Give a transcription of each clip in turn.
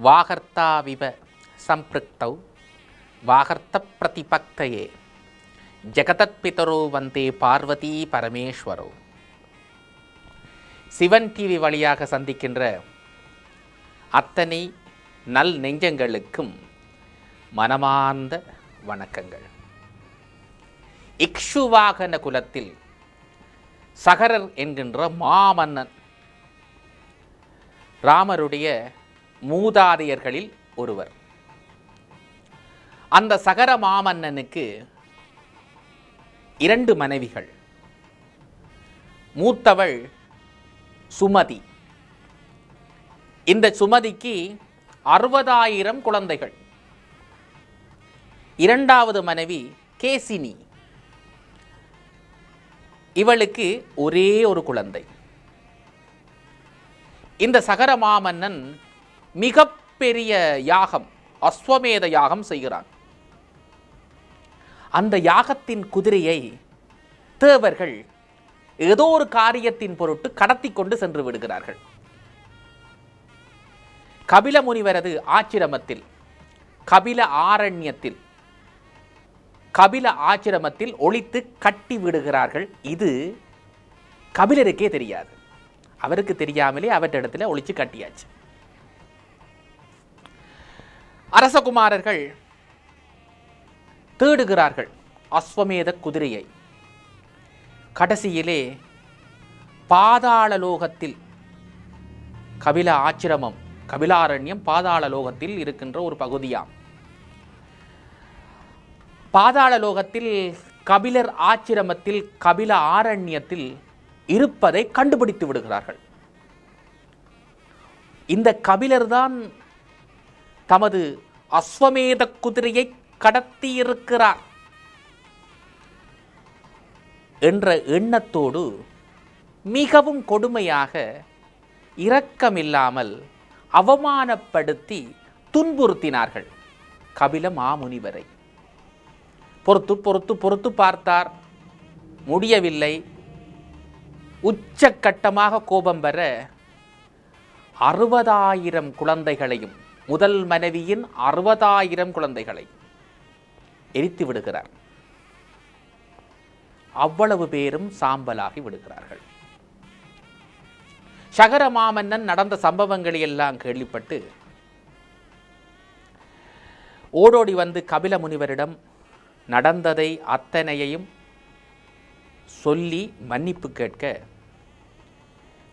வாகர்த்தாவிவ சம்பிருக்தௌ வாகர்த்த பிரதிபக்தயே ஜெகதத் பிதரோ வந்தே Parvati பரமேஸ்வரோ. Sivan TV வழியாக சந்திக்கின்ற அத்தனை நல் நெஞ்சங்களுக்கும் மனமார்ந்த வணக்கங்கள். இக்ஷுவாகன குலத்தில் சகரர் என்கின்ற மாமன்னன் ராமருடைய மூதாதையர்களில் ஒருவர். அந்த சகர மாமன்னனுக்கு 2 மனைவிகள். மூத்தவள் சுமதி. இந்த சுமதிக்கு 60,000 குழந்தைகள். இரண்டாவது மனைவி கேசினி. இவளுக்கு ஒரே ஒரு குழந்தை. இந்த சகர மாமன்னன் மிகப்பெரிய யாகம், அஸ்வமேத யாகம் செய்கிறான். அந்த யாகத்தின் குதிரையை தேவர்கள் ஏதோ ஒரு காரியத்தின் பொருட்டு கடத்தி கொண்டு சென்று விடுகிறார்கள். கபில முனிவரது ஆச்சிரமத்தில், கபில ஆச்சிரமத்தில் ஒளித்து கட்டி விடுகிறார்கள். இது கபிலருக்கே தெரியாது. அவருக்கு தெரியாமலே அவற்றிடத்தில் ஒளிச்சு கட்டியாச்சு. அரசகுமாரர்கள் தேடுகிறார்கள் அஸ்வமேத குதிரையை. கடைசியிலே பாதாள லோகத்தில், கபில ஆச்சிரமம், கபிலாரண்யம் பாதாள லோகத்தில் இருக்கின்ற ஒரு பகுதியாம். பாதாள லோகத்தில் கபிலர் ஆச்சிரமத்தில், கபில ஆரண்யத்தில் இருப்பதை கண்டுபிடித்து விடுகிறார்கள். இந்த கபிலர்தான் தமது அஸ்வமேத குதிரையை கடத்தியிருக்கிறார் என்ற எண்ணத்தோடு மிகவும் கொடுமையாக, இரக்கமில்லாமல் அவமானப்படுத்தி துன்புறுத்தினார்கள் கபில மாமுனிவரை. பொறுத்து பார்த்தார், முடியவில்லை. உச்சக்கட்டமாக கோபம் பெற 60,000 குழந்தைகளையும், முதல் மனைவியின் 60,000 குழந்தைகளை எரித்து விடுகிறார். அவ்வளவு பேரும் சாம்பலாகி விடுகிறார்கள். சகர மாமன்னன் நடந்த சம்பவங்களை எல்லாம் கேள்விப்பட்டு ஓடோடி வந்து கபில முனிவரிடம் நடந்ததை அத்தனையையும் சொல்லி மன்னிப்பு கேட்க,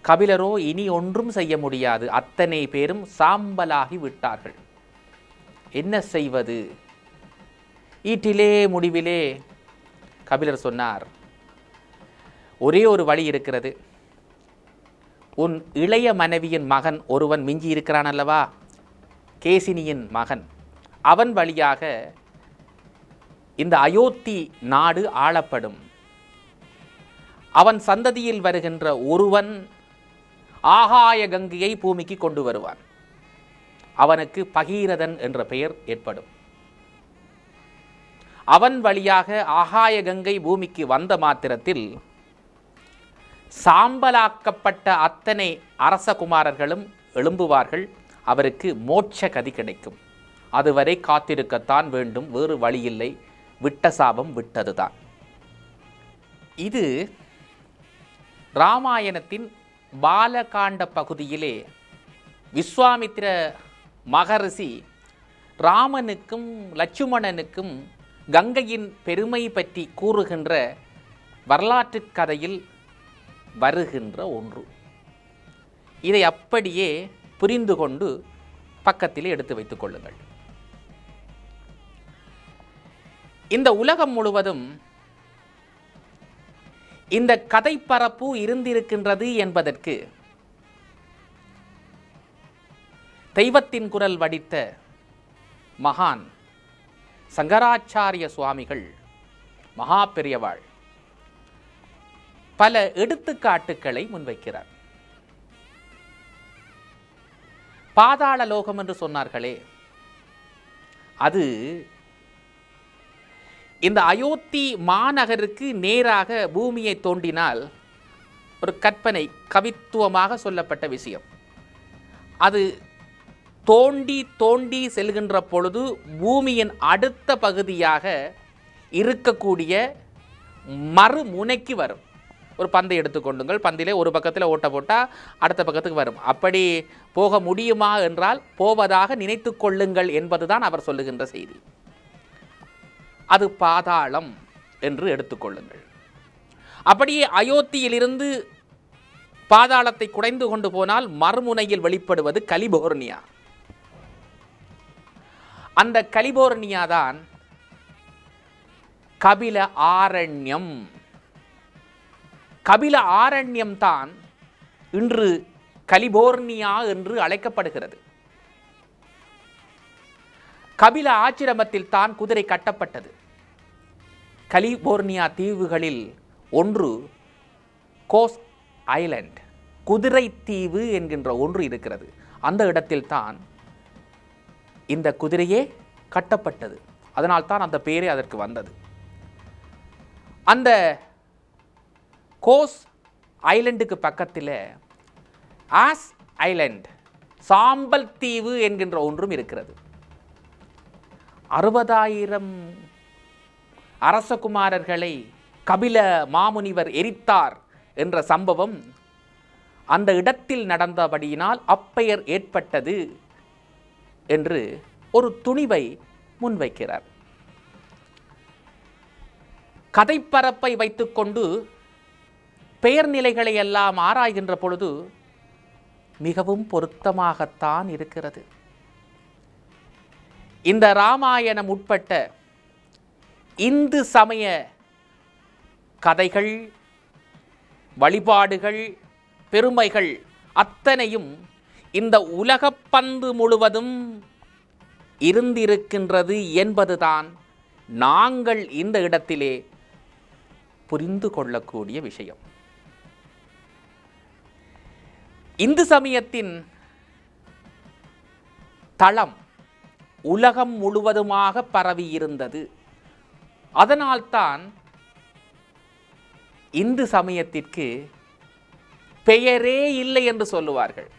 கபிலரோ இனி ஒன்றும் செய்ய முடியாது, அத்தனை பேரும் சாம்பலாகி விட்டார்கள், என்ன செய்வது? ஈட்டிலே முடிவிலே கபிலர் சொன்னார், ஒரே ஒரு வழி இருக்கிறது. உன் இளைய மனைவியின் மகன் ஒருவன் மிஞ்சி இருக்கிறான் அல்லவா, கேசினியின் மகன், அவன் வழியாக இந்த அயோத்தி நாடு ஆளப்படும். அவன் சந்ததியில் வருகின்ற ஒருவன் ஆகாய கங்கையை பூமிக்கு கொண்டு வருவான். அவனுக்கு பகீரதன் என்ற பெயர் ஏற்படும். அவன் வழியாக ஆகாய கங்கை பூமிக்கு வந்த மாத்திரத்தில் சாம்பலாக்கப்பட்ட அத்தனை அரசகுமாரர்களும் எழும்புவார்கள். அவருக்கு மோட்ச கதி கிடைக்கும். அதுவரை காத்திருக்கத்தான் வேண்டும், வேறு வழியில்லை. விட்ட சாபம் விட்டதுதான். இது ராமாயணத்தின் பாலகாண்ட பகுதியிலே விஸ்வாமித்திர மகரிஷி ராமனுக்கும் லட்சுமணனுக்கும் கங்கையின் பெருமை பற்றி கூறுகின்ற வரலாற்று கதையில் வருகின்ற ஒன்று. இதை அப்படியே புரிந்து கொண்டு பக்கத்திலே எடுத்து வைத்துக் கொள்ளுங்கள். இந்த உலகம் முழுவதும் இந்த கதை பரப்பு இருந்திருக்கின்றது என்பதற்கு தெய்வத்தின் குரல் வடித்த மகான் சங்கராச்சாரிய சுவாமிகள் மகா பெரியவாள் பல எடுத்துக்காட்டுக்களை முன்வைக்கிறார். பாதாள லோகம் என்று சொன்னார்களே, அது இந்த அயோத்தி மாநகருக்கு நேராக பூமியை தோண்டினால் ஒரு கற்பனை, கவித்துவமாக சொல்லப்பட்ட விஷயம். அது தோண்டி தோண்டி செல்கின்ற பொழுது பூமியின் அடுத்த பகுதியாக இருக்கக்கூடிய மறுமுனைக்கு வரும். ஒரு பந்தை எடுத்துக்கொண்டுங்கள், பந்திலே ஒரு பக்கத்தில் ஓட்ட போட்டால் அடுத்த பக்கத்துக்கு வரும். அப்படி போக முடியுமா என்றால் போவதாக நினைத்து கொள்ளுங்கள் என்பதுதான் அவர் சொல்லுகின்ற செய்தி. அது பாதாளம் என்று எடுத்துக்கொள்ளுங்கள். அப்படியே அயோத்தியிலிருந்து பாதாளத்தை குடைந்து கொண்டு போனால் மறுமுனையில் வெளிப்படுவது கலிபோர்னியா. அந்த கலிபோர்னியா தான் கபில ஆரண்யம். கபில ஆரண்யம் தான் இன்று கலிபோர்னியா என்று அழைக்கப்படுகிறது. கபில ஆச்சிரமத்தில் தான் குதிரை கட்டப்பட்டது. கலிபோர்னியா தீவுகளில் ஒன்று கோஸ் ஐலண்ட், குதிரை தீவு என்கின்ற ஒன்று இருக்கிறது. அந்த இடத்தில் தான் இந்த குதிரையே கட்டப்பட்டது. அதனால் தான் அந்த பெயரே அதற்கு வந்தது. அந்த கோஸ் ஐலண்டுக்கு பக்கத்தில் ஆஸ் ஐலண்ட், சாம்பல் தீவு என்கின்ற ஒன்றும் இருக்கிறது. 60,000 அரசகுமாரர்களை கபில மாமுனிவர் எரித்தார் என்ற சம்பவம் அந்த இடத்தில் நடந்தபடியினால் அப்பெயர் ஏற்பட்டது என்று ஒரு துணிவை முன்வைக்கிறார். கதைப்பரப்பை வைத்துக்கொண்டு பெயர் நிலைகளை எல்லாம் ஆராய்கின்ற பொழுது மிகவும் பொருத்தமாகத்தான் இருக்கிறது. இந்த ராமாயணம் உட்பட்ட இந்து சமய கதைகள், வழிபாடுகள், பெருமைகள் அத்தனையும் இந்த உலகப்பந்து முழுவதும் இருந்திருக்கின்றது என்பதுதான் நாங்கள் இந்த இடத்திலே புரிந்து கொள்ளக்கூடிய விஷயம். இந்து சமயத்தின் தளம் உலகம் முழுவதுமாக பரவி இருந்தது. அதனால்தான் இந்து சமயத்திற்கு பெயரே இல்லை என்று சொல்லுவார்கள்.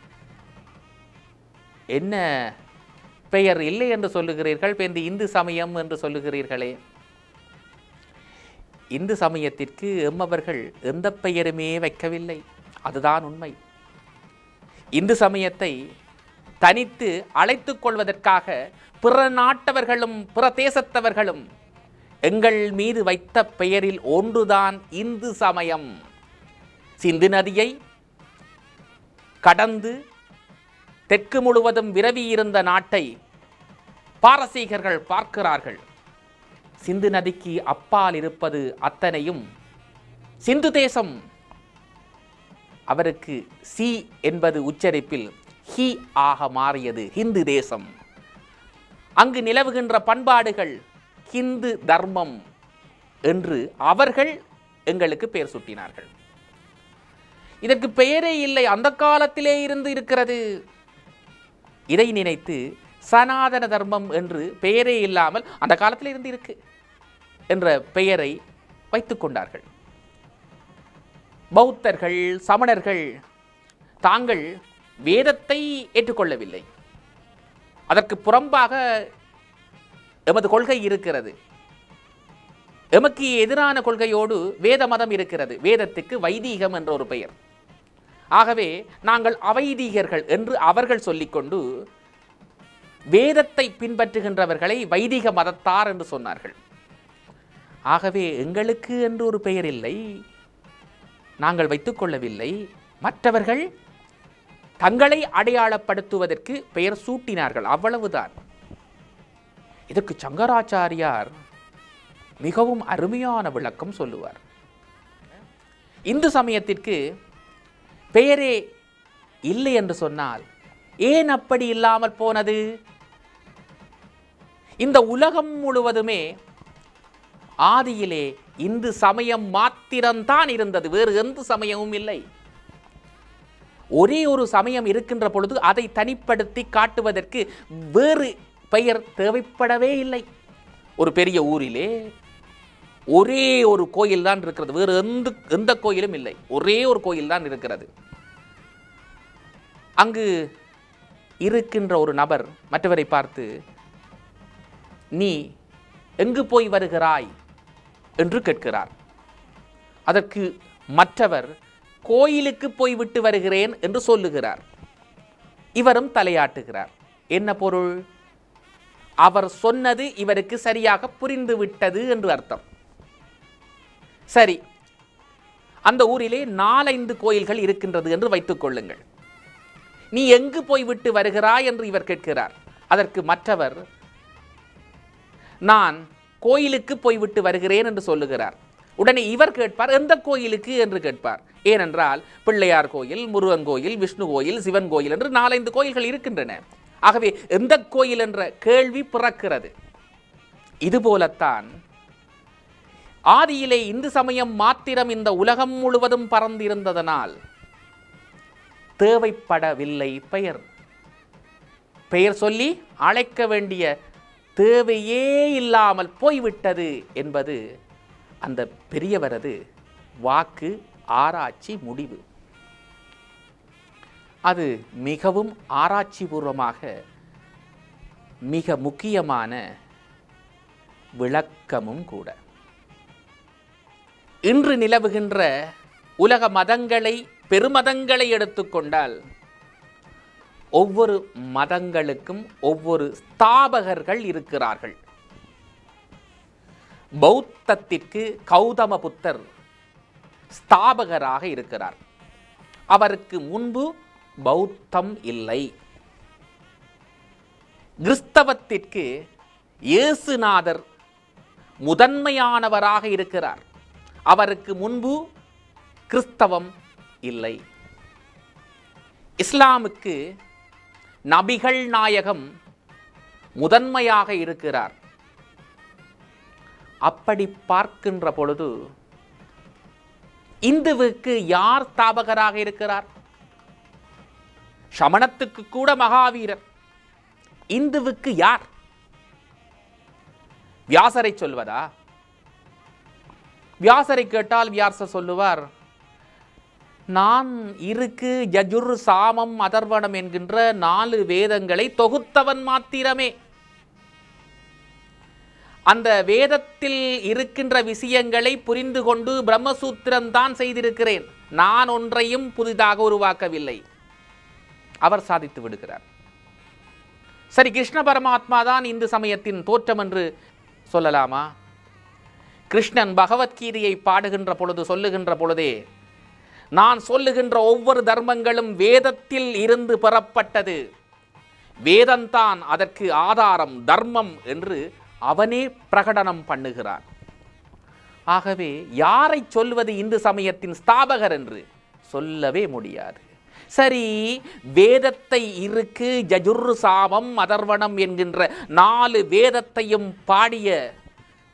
என்ன பெயர் இல்லை என்று சொல்லுகிறீர்கள், இந்த இந்து சமயம் என்று சொல்லுகிறீர்களே? இந்து சமயத்திற்கு எம்மவர்கள் எந்த பெயருமே வைக்கவில்லை. அதுதான் உண்மை. இந்து சமயத்தை தனித்து அழைத்துக் கொள்வதற்காக பிற நாட்டவர்களும் பிற தேசத்தவர்களும் எங்கள் மீது வைத்த பெயரில் ஒன்றுதான் இந்து சமயம். சிந்து நதியை கடந்து தெற்கு முழுவதும் விரவியிருந்த நாட்டை பாரசீகர்கள் பார்க்கிறார்கள். சிந்து நதிக்கு அப்பால் இருப்பது அத்தனையும் சிந்து தேசம். அவருக்கு சி என்பது உச்சரிப்பில் ஹி ஆக மாறியது ஹிந்து தேசம். அங்கு நிலவுகின்ற பண்பாடுகள் ஹிந்து தர்மம் என்று அவர்கள் எங்களுக்கு பெயர் சூட்டினார்கள். இதற்கு பெயரே இல்லை, அந்த காலத்திலே இருந்து இருக்கிறது. இதை நினைத்து சனாதன தர்மம் என்று பெயரே இல்லாமல் அந்த காலத்தில் இருந்து இருக்கு என்ற பெயரை வைத்துக் கொண்டார்கள். பௌத்தர்கள், சமணர்கள் தாங்கள் வேதத்தை ஏற்றுக்கொள்ளவில்லை. அதற்கு புறம்பாக எமது கொள்கை இருக்கிறது. எமக்கு எதிரான கொள்கையோடு வேத மதம் இருக்கிறது. வேதத்துக்கு வைதீகம் என்ற ஒரு பெயர். ஆகவே நாங்கள் அவைதீகர்கள் என்று அவர்கள் சொல்லிக்கொண்டு வேதத்தை பின்பற்றுகின்றவர்களை வைதிக மதத்தார் என்று சொன்னார்கள். ஆகவே எங்களுக்கு என்று ஒரு பெயர் இல்லை, நாங்கள் வைத்துக் கொள்ளவில்லை. மற்றவர்கள் தங்களை அடையாளப்படுத்துவதற்கு பெயர் சூட்டினார்கள், அவ்வளவுதான். இதற்கு சங்கராச்சாரியார் மிகவும் அருமையான விளக்கம் சொல்லுவார். இந்து சமயத்திற்கு பெயரே இல்லை என்று சொன்னால் ஏன் அப்படி இல்லாமல் போனது? இந்த உலகம் முழுவதுமே ஆதியிலே இந்து சமயம் மாத்திரம்தான் இருந்தது, வேறு எந்த சமயமும் இல்லை. ஒரே ஒரு சமயம் இருக்கின்ற பொழுது அதை தனிப்படுத்தி காட்டுவதற்கு வேறு பெயர் தேவைப்படவே இல்லை. ஒரு பெரிய ஊரிலே ஒரே ஒரு கோயில் தான் இருக்கிறது, வேறு எந்த கோயிலும் இல்லை. ஒரே ஒரு கோயில் தான் இருக்கிறது. அங்கு இருக்கின்ற ஒரு நபர் மற்றவரை பார்த்து, நீ எங்கு போய் வருகிறாய் என்று கேட்கிறார். அதற்கு மற்றவர், கோயிலுக்கு போய் விட்டு வருகிறேன் என்று சொல்லுகிறார். இவரும் தலையாட்டுகிறார். என்ன பொருள்? அவர் சொன்னது இவருக்கு சரியாக புரிந்து விட்டது என்று அர்த்தம். சரி, அந்த ஊரிலே 4-5 கோயில்கள் இருக்கின்றது என்று வைத்துக் கொள்ளுங்கள். நீ எங்கு போய் விட்டு வருகிறாய் என்று இவர் கேட்கிறார். அதற்கு மற்றவர், நான் கோயிலுக்கு போய்விட்டு வருகிறேன் என்று சொல்லுகிறார். உடனே இவர் கேட்பார், எந்த கோயிலுக்கு என்று கேட்பார். ஏனென்றால் பிள்ளையார் கோயில், முருகன் கோயில், விஷ்ணு கோயில், சிவன் கோயில் என்று 4-5 கோயில்கள் இருக்கின்றன. ஆகவே எந்த கோயில் என்ற கேள்வி பிறக்கிறது. இதுபோலத்தான் ஆதியிலே இந்து சமயம் மாத்திரம் இந்த உலகம் முழுவதும் பறந்திருந்ததனால் தேவைப்படவில்லை பெயர் சொல்லி அழைக்க வேண்டிய தேவையே இல்லாமல் போய்விட்டது என்பது அந்த பெரியவரது வாக்கு, ஆராய்ச்சி முடிவு. அது மிகவும் ஆராய்ச்சிபூர்வமாக மிக முக்கியமான விளக்கமும் கூட. இன்று நிலவுகின்ற உலக மதங்களை, பெருமதங்களை எடுத்துக்கொண்டால் ஒவ்வொரு மதங்களுக்கும் ஒவ்வொரு ஸ்தாபகர்கள் இருக்கிறார்கள். பௌத்தத்திற்கு கௌதம புத்தர் ஸ்தாபகராக இருக்கிறார். அவருக்கு முன்பு பௌத்தம் இல்லை. கிறிஸ்தவத்திற்கு இயேசுநாதர் முதன்மையானவராக இருக்கிறார். அவருக்கு முன்பு கிறிஸ்தவம் இல்லை. இஸ்லாமுக்கு நபிகள் நாயகம் முதன்மையாக இருக்கிறார். அப்படி பார்க்கின்ற பொழுது இந்துவுக்கு யார் ஸ்தாபகராக இருக்கிறார்? சமணத்துக்கு கூட மகாவீரர். இந்துவுக்கு யார்? வியாசரை சொல்வதா? வியாசரை கேட்டால் வியாசர் சொல்லுவார், நான் இருக்கு யஜுர் சாமம் அதர்வணம் என்கின்ற 4 வேதங்களை தொகுத்தவன் மாத்திரமே. அந்த வேதத்தில் இருக்கின்ற விஷயங்களை புரிந்து கொண்டு பிரம்மசூத்திரம் தான் செய்திருக்கிறேன், நான் ஒன்றையும் புதிதாக உருவாக்கவில்லை. அவர் சாதித்து விடுகிறார். சரி, கிருஷ்ண பரமாத்மா தான் இந்து சமயத்தின் தோற்றம் என்று சொல்லலாமா? கிருஷ்ணன் பகவத்கீதையை பாடுகின்ற பொழுது, சொல்லுகின்ற பொழுதே, நான் சொல்லுகின்ற ஒவ்வொரு தர்மங்களும் வேதத்தில் இருந்து பெறப்பட்டது, வேதம்தான் அதற்கு ஆதாரம், தர்மம் என்று அவனே பிரகடனம் பண்ணுகிறான். ஆகவே யாரை சொல்வது இந்து சமயத்தின் ஸ்தாபகர் என்று சொல்லவே முடியாது. சரி, வேதத்தை இருக்கு யஜுர் சாமம் அதர்வணம் என்கின்ற 4 வேதத்தையும் பாடிய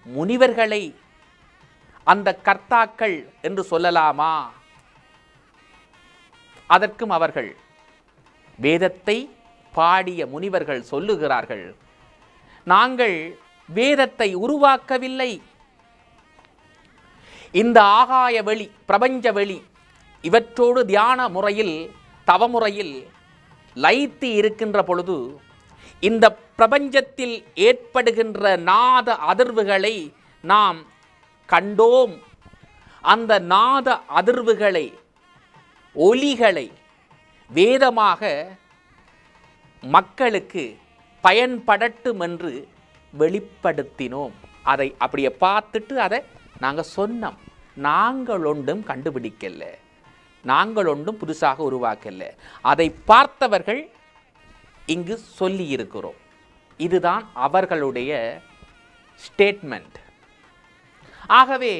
முனிவர்களை அந்த கர்த்தாக்கள் என்று சொல்லலாமா? அதற்கும் அவர்கள், வேதத்தை பாடிய முனிவர்கள் சொல்லுகிறார்கள், நாங்கள் வேதத்தை உருவாக்கவில்லை. இந்த ஆகாய வெளி, பிரபஞ்ச வெளி, இவற்றோடு தியான முறையில், தவமுறையில் லயித்து இருக்கின்ற பொழுது இந்த பிரபஞ்சத்தில் ஏற்படுகின்ற நாத அதிர்வுகளை நாம் கண்டோம். அந்த நாத அதிர்வுகளை, ஒலிகளை வேதமாக மக்களுக்கு பயன்படட்டும் என்று வெளிப்படுத்தினோம். அதை அப்படியே பார்த்துட்டு அதை நாங்கள் சொன்னோம். நாங்கள் ஒன்றும் கண்டுபிடிக்கல, நாங்கள் ஒன்றும் புதுசாக உருவாக்கல. அதை பார்த்தவர்கள் இங்கு சொல்லி இருக்கிறோம். இதுதான் அவர்களுடைய ஸ்டேட்மெண்ட். ஆகவே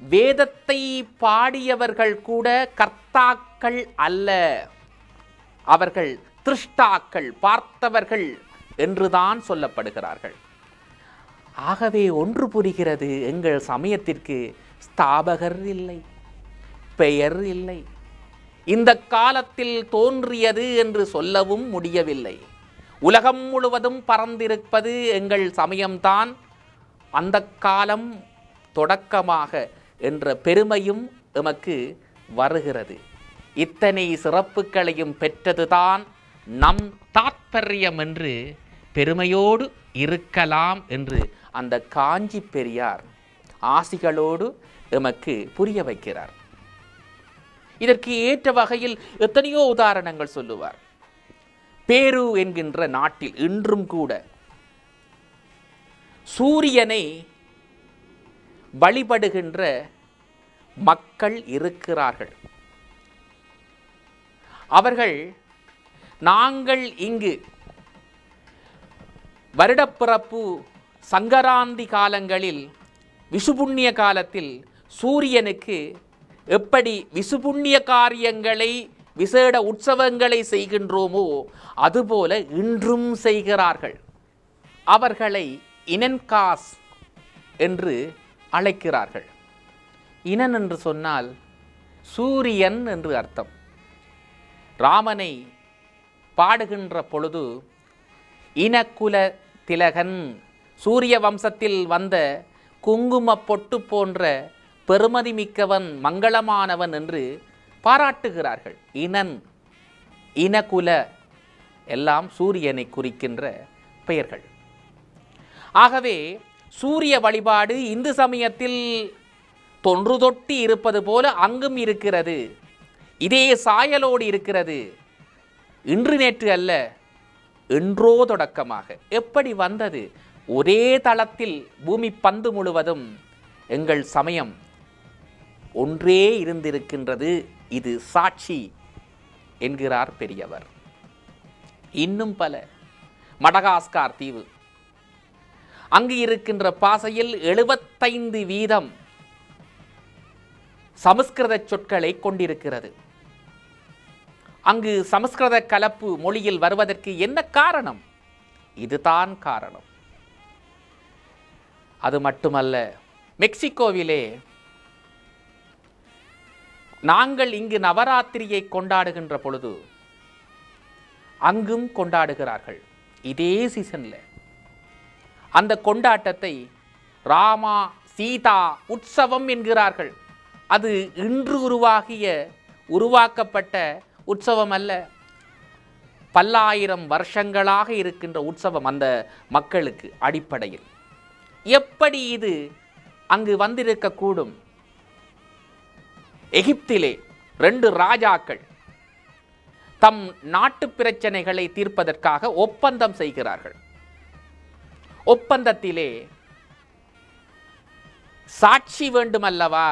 வேதத்தை பாடியவர்கள் கூட கர்த்தாக்கள் அல்ல, அவர்கள் திருஷ்டாக்கள், பார்த்தவர்கள் என்றுதான் சொல்லப்படுகிறார்கள். ஆகவே ஒன்று புரிகிறது, எங்கள் சமயத்திற்கு ஸ்தாபகர் இல்லை, பெயர் இல்லை, இந்த காலத்தில் தோன்றியது என்று சொல்லவும் முடியவில்லை. உலகம் முழுவதும் பறந்திருப்பது எங்கள் சமயம்தான், அந்த காலம் தொடக்கமாக என்ற பெருமையும் எமக்கு வருகிறது. இத்தனை சிறப்புகளையும் பெற்றதுதான் நம் தாத்பரியம் என்று பெருமையோடு இருக்கலாம் என்று அந்த காஞ்சி பெரியார் ஆசிகளோடு எமக்கு புரிய வைக்கிறார். இதற்கு ஏற்ற வகையில் எத்தனையோ உதாரணங்கள் சொல்லுவார். பேரு என்கின்ற நாட்டில் இன்றும் கூட சூரியனை வழிபடுகின்ற மக்கள் இருக்கிறார்கள். அவர்கள் நாங்கள் இங்கு வருடப்பிறப்பு சங்கராந்தி காலங்களில் விசுபுண்ணிய காலத்தில் சூரியனுக்கு எப்படி விசுபுண்ணிய காரியங்களை விசேட உற்சவங்களை செய்கின்றோமோ அதுபோல இன்றும் செய்கிறார்கள். அவர்களை இனன்காஸ் என்று அழைக்கிறார்கள். இனன் என்று சொன்னால் சூரியன் என்று அர்த்தம். ராமனை பாடுகின்ற பொழுது இனக்குல திலகன், சூரிய வம்சத்தில் வந்த குங்கும பொட்டு போன்ற பெருமதி மிக்கவன், மங்களமானவன் என்று பாராட்டுகிறார்கள். இனன், இனகுல எல்லாம் சூரியனை குறிக்கின்ற பெயர்கள். ஆகவே சூரிய வழிபாடு இந்து சமயத்தில் தொன்று தொட்டி இருப்பது போல அங்கும் இருக்கிறது. இதே சாயலோடு இருக்கிறது. இன்று நேற்று அல்ல, என்றோ தொடக்கமாக. எப்படி வந்தது? ஒரே தளத்தில் பூமி பந்து முழுவதும் எங்கள் சமயம் ஒன்றே இருந்திருக்கின்றது, இது சாட்சி என்கிறார் பெரியவர். இன்னும் பல, மடகாஸ்கார் தீவு, அங்கு இருக்கின்ற பாசையில் 75% சமஸ்கிருத சொற்களை கொண்டிருக்கிறது. அங்கு சமஸ்கிருத கலப்பு மொழியில் வருவதற்கு என்ன காரணம்? இதுதான் காரணம். அது மட்டுமல்ல, மெக்சிகோவிலே நாங்கள் இங்கு நவராத்திரியை கொண்டாடுகின்ற பொழுது அங்கும் கொண்டாடுகிறார்கள். இதே சீசன்ல அந்த கொண்டாட்டத்தை ராமா சீதா உற்சவம் என்கிறார்கள். அது இன்று உருவாக்கப்பட்ட உற்சவம் அல்ல, பல்லாயிரம் வருஷங்களாக இருக்கின்ற உற்சவம் அந்த மக்களுக்கு. அடிப்படையில் எப்படி இது அங்கு வந்திருக்கக்கூடும்? எகிப்திலே 2 ராஜாக்கள் தம் நாட்டு பிரச்சனைகளை தீர்ப்பதற்காக ஒப்பந்தம் செய்கிறார்கள். ஒப்பந்தத்திலே சாட்சி வேண்டுமல்லவா?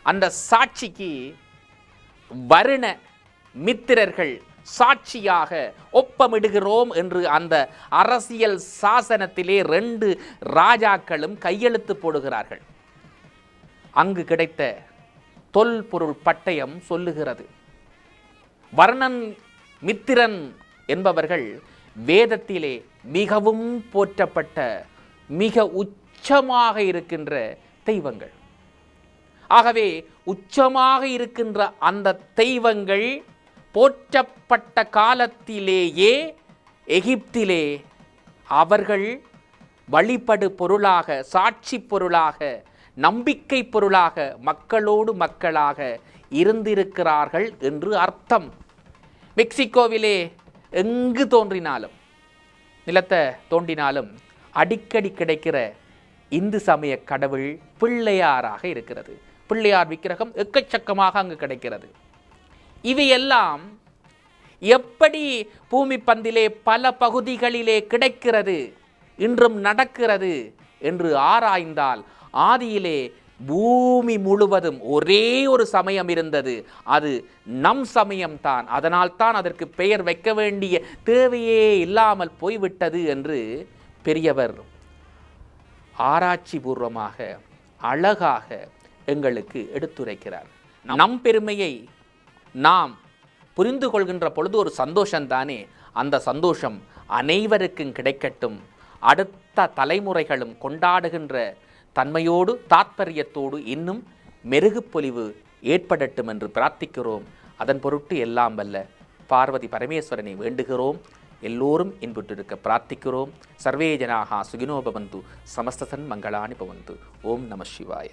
அந்த சாட்சிக்கு வருண மித்திரர்கள் சாட்சியாக ஒப்பமிடுகிறோம் என்று அந்த அரசியல் சாசனத்திலே 2 ராஜாக்களும் கையெழுத்து போடுகிறார்கள். அங்கு கிடைத்த தொல்பொருள் பட்டயம் சொல்லுகிறது, வர்ணன் மித்திரன் என்பவர்கள் வேதத்திலே மிகவும் போற்றப்பட்ட மிக உச்சமாக இருக்கின்ற தெய்வங்கள். ஆகவே உச்சமாக இருக்கின்ற அந்த தெய்வங்கள் போற்றப்பட்ட காலத்திலேயே எகிப்திலே அவர்கள் வழிபடு பொருளாக, சாட்சி பொருளாக, நம்பிக்கை பொருளாக, மக்களோடு மக்களாக இருந்திருக்கிறார்கள் என்று அர்த்தம். மெக்சிகோவிலே எங்கு தோன்றினாலும், நிலத்தை தோண்டினாலும் அடிக்கடி கிடைக்கிற இந்து சமய கடவுள் பிள்ளையாராக இருக்கிறது. பிள்ளையார் விக்கிரகம் எக்கச்சக்கமாக அங்கு கிடைக்கிறது. இவையெல்லாம் எப்படி பூமி பந்திலே பல பகுதிகளிலே கிடைக்கிறது, இன்றும் நடக்கிறது என்று ஆராய்ந்தால் ஆதியிலே பூமி முழுவதும் ஒரே ஒரு சமயம் இருந்தது. அது நம் சமயம்தான். அதனால்தான் அதற்கு பெயர் வைக்க வேண்டிய தேவையே இல்லாமல் போய்விட்டது என்று பெரியவர் ஆராய்ச்சி பூர்வமாக அழகாக எங்களுக்கு எடுத்துரைக்கிறார். நம் பெருமையை நாம் புரிந்து கொள்கின்ற பொழுது ஒரு சந்தோஷம்தானே. அந்த சந்தோஷம் அனைவருக்கும் கிடைக்கட்டும். அடுத்த தலைமுறைகளும் கொண்டாடுகின்ற தன்மையோடு தாத்பரியத்தோடு இன்னும் மெருகுப்பொலிவு ஏற்படட்டும் என்று பிரார்த்திக்கிறோம். அதன் பொருட்டு எல்லாம் வல்ல பார்வதி பரமேஸ்வரனை வேண்டுகிறோம். எல்லோரும் இன்புற்றிருக்க பிரார்த்திக்கிறோம். சர்வே ஜனாஹா சுகினோ பவந்து, சமஸ்த சன்மங்களானி பவந்து. ஓம் நம சிவாய.